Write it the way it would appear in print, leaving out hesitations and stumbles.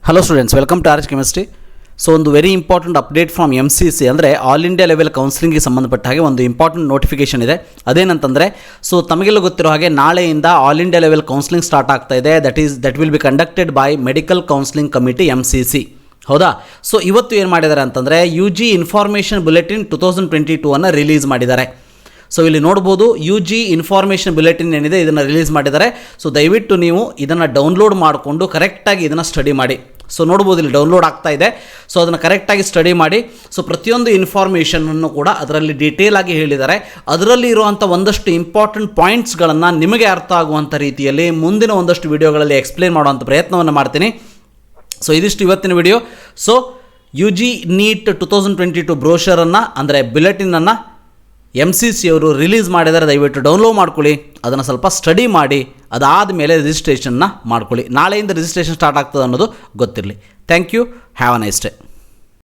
Hello students, welcome to RHchemistry. So ಒಂದು very important update from MCC ಅಂದರೆ all India level ಕೌನ್ಸಿಲಿಂಗ್ಗೆ ಸಂಬಂಧಪಟ್ಟ ಹಾಗೆ ಒಂದು ಇಂಪಾರ್ಟೆಂಟ್ ನೋಟಿಫಿಕೇಷನ್ ಇದೆ. ಅದೇನಂತಂದರೆ, ಸೊ ತಮಗೆಲ್ಲ ಗೊತ್ತಿರೋ ಹಾಗೆ ನಾಳೆಯಿಂದ all India level counselling start ಆಗ್ತಾ ಇದೆ. That will be conducted by medical counselling committee MCC. ಹೌದಾ? ಸೊ ಇವತ್ತು ಏನು ಮಾಡಿದ್ದಾರೆ ಅಂತಂದರೆ UG ಇನ್ಫಾರ್ಮೇಷನ್ ಬುಲೆಟಿನ್ 2022 ಅನ್ನು ರಿಲೀಸ್ ಮಾಡಿದ್ದಾರೆ. ಸೊ ಇಲ್ಲಿ ನೋಡ್ಬೋದು, UG ಇನ್ಫಾರ್ಮೇಷನ್ ಬುಲೆಟಿನ್ ಏನಿದೆ ಇದನ್ನು ರಿಲೀಸ್ ಮಾಡಿದ್ದಾರೆ. ಸೊ ದಯವಿಟ್ಟು ನೀವು ಇದನ್ನು ಡೌನ್ಲೋಡ್ ಮಾಡಿಕೊಂಡು ಕರೆಕ್ಟಾಗಿ ಇದನ್ನು ಸ್ಟಡಿ ಮಾಡಿ. ಸೊ ನೋಡ್ಬೋದು, ಇಲ್ಲಿ ಡೌನ್ಲೋಡ್ ಆಗ್ತಾ ಇದೆ. ಸೊ ಅದನ್ನು ಕರೆಕ್ಟಾಗಿ ಸ್ಟಡಿ ಮಾಡಿ. ಸೊ ಪ್ರತಿಯೊಂದು ಇನ್ಫಾರ್ಮೇಷನನ್ನು ಕೂಡ ಅದರಲ್ಲಿ ಡೀಟೇಲ್ ಆಗಿ ಹೇಳಿದ್ದಾರೆ. ಅದರಲ್ಲಿ ಇರುವಂಥ ಒಂದಷ್ಟು ಇಂಪಾರ್ಟೆಂಟ್ ಪಾಯಿಂಟ್ಸ್ಗಳನ್ನು ನಿಮಗೆ ಅರ್ಥ ಆಗುವಂಥ ರೀತಿಯಲ್ಲಿ ಮುಂದಿನ ಒಂದಷ್ಟು ವಿಡಿಯೋಗಳಲ್ಲಿ ಎಕ್ಸ್ಪ್ಲೇನ್ ಮಾಡುವಂಥ ಪ್ರಯತ್ನವನ್ನು ಮಾಡ್ತೀನಿ. ಸೊ ಇದಿಷ್ಟು ಇವತ್ತಿನ ವಿಡಿಯೋ. ಸೊ UG NEET 2022 ಬ್ರೋಷರನ್ನು ಅಂದರೆ ಬುಲೆಟಿನನ್ನು MCC ಅವರು ರಿಲೀಸ್ ಮಾಡಿದ್ದಾರೆ. ದಯವಿಟ್ಟು ಡೌನ್ಲೋಡ್ ಮಾಡ್ಕೊಳ್ಳಿ, ಅದನ್ನು ಸ್ವಲ್ಪ ಸ್ಟಡಿ ಮಾಡಿ, ಅದಾದ ಮೇಲೆ ರಿಜಿಸ್ಟ್ರೇಷನ್ನ ಮಾಡ್ಕೊಳ್ಳಿ. ನಾಳೆಯಿಂದ ರಿಜಿಸ್ಟ್ರೇಷನ್ ಸ್ಟಾರ್ಟ್ ಆಗ್ತದೆ ಅನ್ನೋದು ಗೊತ್ತಿರಲಿ. Thank you. Have a nice day.